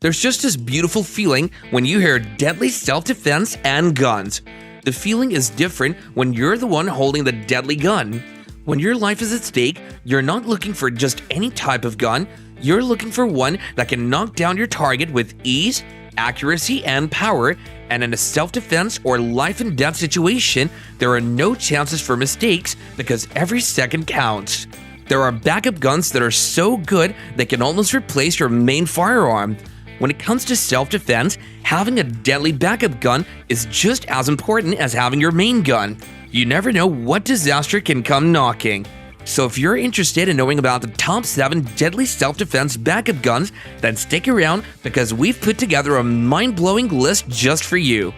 There's just this beautiful feeling when you hear deadly self-defense and guns. The feeling is different when you're the one holding the deadly gun. When your life is at stake, you're not looking for just any type of gun. You're looking for one that can knock down your target with ease, accuracy, and power. And in a self-defense or life-and-death situation, there are no chances for mistakes because every second counts. There are backup guns that are so good they can almost replace your main firearm. When it comes to self-defense, having a deadly backup gun is just as important as having your main gun. You never know what disaster can come knocking. So if you're interested in knowing about the top 7 deadly self-defense backup guns, then stick around because we've put together a mind-blowing list just for you.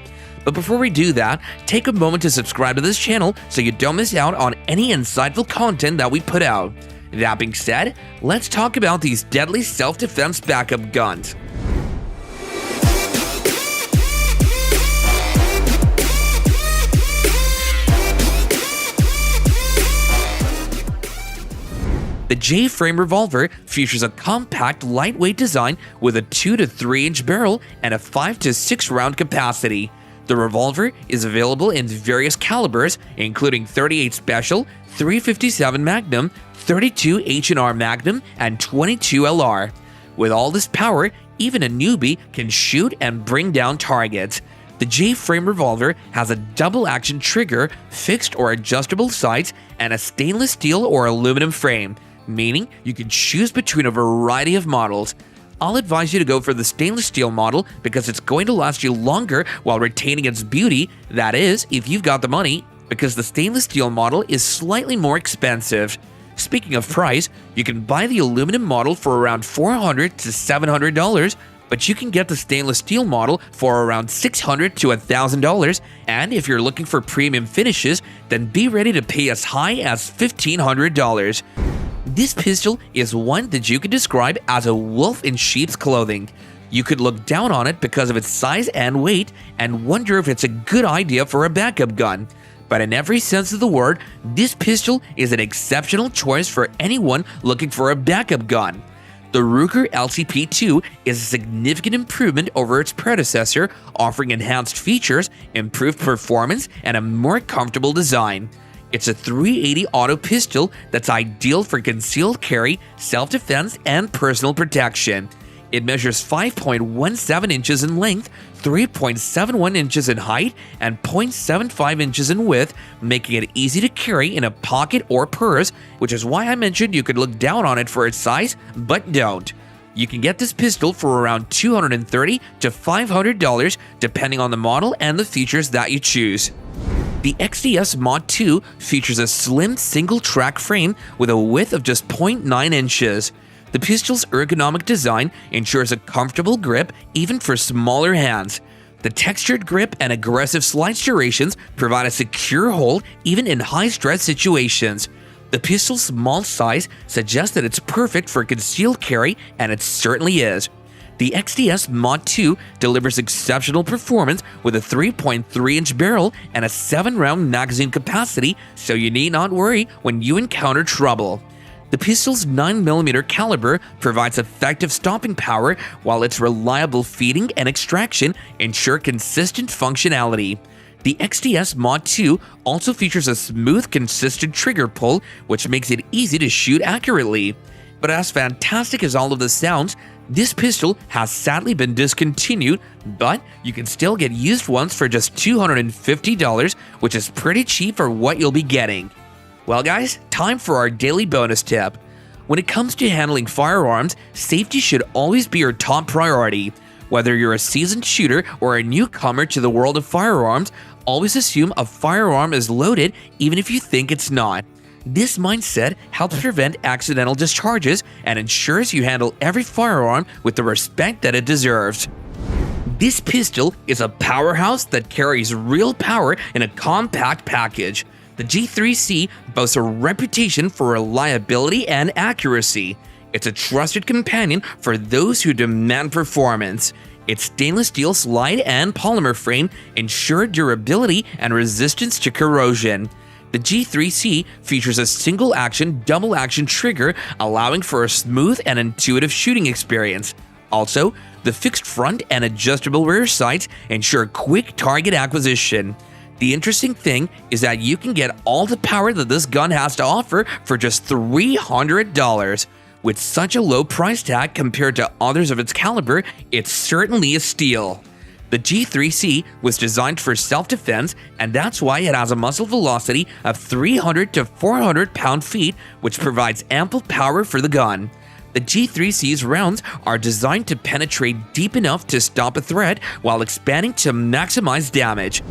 But before we do that, take a moment to subscribe to this channel so you don't miss out on any insightful content that we put out. That being said, let's talk about these deadly self-defense backup guns. The J-frame revolver features a compact, lightweight design with a 2 to 3 inch barrel and a 5 to 6 round capacity. The revolver is available in various calibers, including .38 Special, .357 Magnum, .32 H&R Magnum, and .22 LR. With all this power, even a newbie can shoot and bring down targets. The J-frame revolver has a double-action trigger, fixed or adjustable sights, and a stainless steel or aluminum frame, meaning you can choose between a variety of models. I'll advise you to go for the stainless steel model because it's going to last you longer while retaining its beauty, that is, if you've got the money, because the stainless steel model is slightly more expensive. Speaking of price, you can buy the aluminum model for around $400 to $700, but you can get the stainless steel model for around $600 to $1,000, and if you're looking for premium finishes, then be ready to pay as high as $1,500. This pistol is one that you could describe as a wolf in sheep's clothing. You could look down on it because of its size and weight and wonder if it's a good idea for a backup gun. But in every sense of the word, this pistol is an exceptional choice for anyone looking for a backup gun. The Ruger LCP2 is a significant improvement over its predecessor, offering enhanced features, improved performance, and a more comfortable design. It's a .380 auto pistol that's ideal for concealed carry, self-defense, and personal protection. It measures 5.17 inches in length, 3.71 inches in height, and 0.75 inches in width, making it easy to carry in a pocket or purse, which is why I mentioned you could look down on it for its size, but don't. You can get this pistol for around $230 to $500 depending on the model and the features that you choose. The XDS Mod 2 features a slim single-track frame with a width of just 0.9 inches. The pistol's ergonomic design ensures a comfortable grip even for smaller hands. The textured grip and aggressive slice durations provide a secure hold even in high-stress situations. The pistol's small size suggests that it's perfect for concealed carry, and it certainly is. The XDS Mod 2 delivers exceptional performance with a 3.3-inch barrel and a 7-round magazine capacity, so you need not worry when you encounter trouble. The pistol's 9mm caliber provides effective stopping power, while its reliable feeding and extraction ensure consistent functionality. The XDS Mod 2 also features a smooth, consistent trigger pull, which makes it easy to shoot accurately. But as fantastic as all of this sounds, this pistol has sadly been discontinued, but you can still get used ones for just $250, which is pretty cheap for what you'll be getting. Well guys, time for our daily bonus tip. When it comes to handling firearms, safety should always be your top priority. Whether you're a seasoned shooter or a newcomer to the world of firearms, always assume a firearm is loaded even if you think it's not. This mindset helps prevent accidental discharges and ensures you handle every firearm with the respect that it deserves. This pistol is a powerhouse that carries real power in a compact package. The G3C boasts a reputation for reliability and accuracy. It's a trusted companion for those who demand performance. Its stainless steel slide and polymer frame ensure durability and resistance to corrosion. The G3C features a single-action, double-action trigger, allowing for a smooth and intuitive shooting experience. Also, the fixed front and adjustable rear sights ensure quick target acquisition. The interesting thing is that you can get all the power that this gun has to offer for just $300. With such a low price tag compared to others of its caliber, it's certainly a steal. The G3C was designed for self-defense, and that's why it has a muzzle velocity of 300 to 400 pound-feet, which provides ample power for the gun. The G3C's rounds are designed to penetrate deep enough to stop a threat while expanding to maximize damage.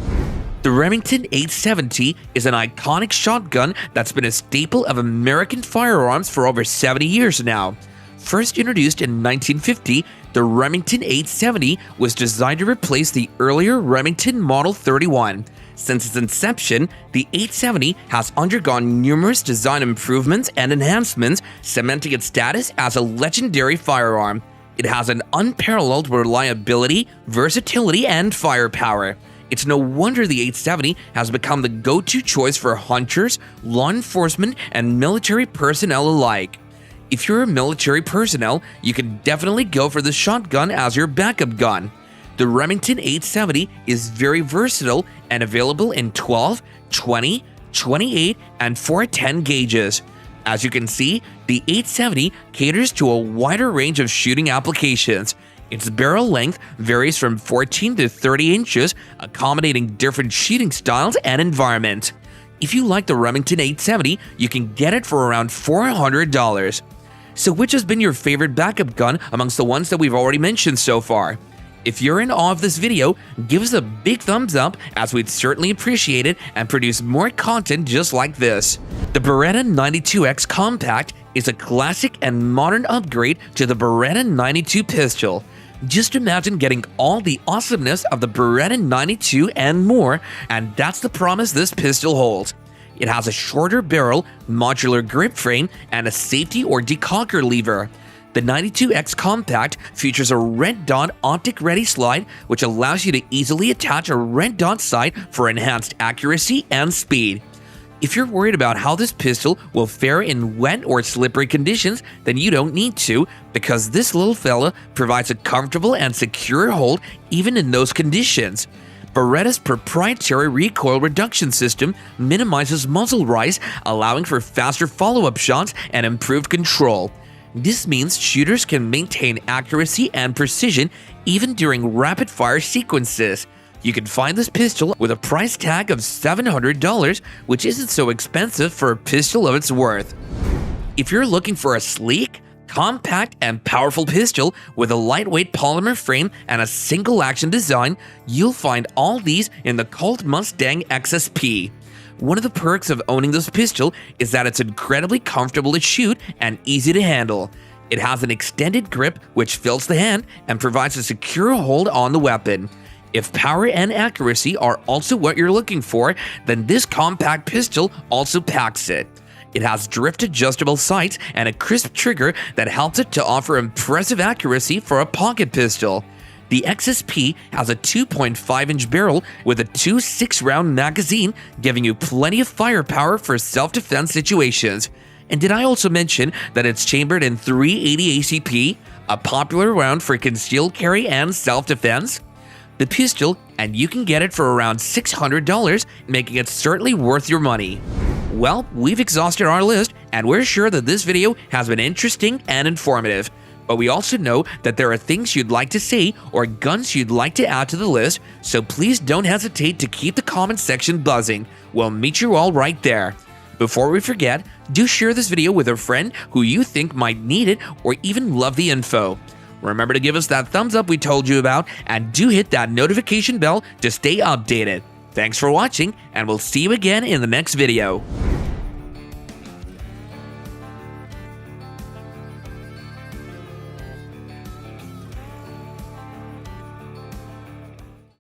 The Remington 870 is an iconic shotgun that's been a staple of American firearms for over 70 years now. First introduced in 1950, the Remington 870 was designed to replace the earlier Remington Model 31. Since its inception, the 870 has undergone numerous design improvements and enhancements, cementing its status as a legendary firearm. It has an unparalleled reliability, versatility, and firepower. It's no wonder the 870 has become the go-to choice for hunters, law enforcement, and military personnel alike. If you're a military personnel, you can definitely go for the shotgun as your backup gun. The Remington 870 is very versatile and available in 12, 20, 28, and 410 gauges. As you can see, the 870 caters to a wider range of shooting applications. Its barrel length varies from 14 to 30 inches, accommodating different shooting styles and environments. If you like the Remington 870, you can get it for around $400. So which has been your favorite backup gun amongst the ones that we've already mentioned so far? If you're in awe of this video, give us a big thumbs up, as we'd certainly appreciate it and produce more content just like this. The Beretta 92X Compact is a classic and modern upgrade to the Beretta 92 pistol. Just imagine getting all the awesomeness of the Beretta 92 and more, and that's the promise this pistol holds. It has a shorter barrel, modular grip frame, and a safety or decocker lever. The 92X Compact features a red dot optic-ready slide, which allows you to easily attach a red dot sight for enhanced accuracy and speed. If you're worried about how this pistol will fare in wet or slippery conditions, then you don't need to, because this little fella provides a comfortable and secure hold even in those conditions. Beretta's proprietary recoil reduction system minimizes muzzle rise, allowing for faster follow-up shots and improved control. This means shooters can maintain accuracy and precision even during rapid-fire sequences. You can find this pistol with a price tag of $700, which isn't so expensive for a pistol of its worth. If you're looking for a sleek, compact, and powerful pistol with a lightweight polymer frame and a single-action design, you'll find all these in the Colt Mustang XSP. One of the perks of owning this pistol is that it's incredibly comfortable to shoot and easy to handle. It has an extended grip which fills the hand and provides a secure hold on the weapon. If power and accuracy are also what you're looking for, then this compact pistol also packs it. It has drift-adjustable sights and a crisp trigger that helps it to offer impressive accuracy for a pocket pistol. The XSP has a 2.5-inch barrel with a 2 6-round magazine, giving you plenty of firepower for self-defense situations. And did I also mention that it's chambered in .380 ACP, a popular round for concealed carry and self-defense? The pistol, and you can get it for around $600, making it certainly worth your money. Well, we've exhausted our list, and we're sure that this video has been interesting and informative. But we also know that there are things you'd like to see or guns you'd like to add to the list, so please don't hesitate to keep the comment section buzzing. We'll meet you all right there. Before we forget, do share this video with a friend who you think might need it or even love the info. Remember to give us that thumbs up we told you about, and do hit that notification bell to stay updated. Thanks for watching, and we'll see you again in the next video.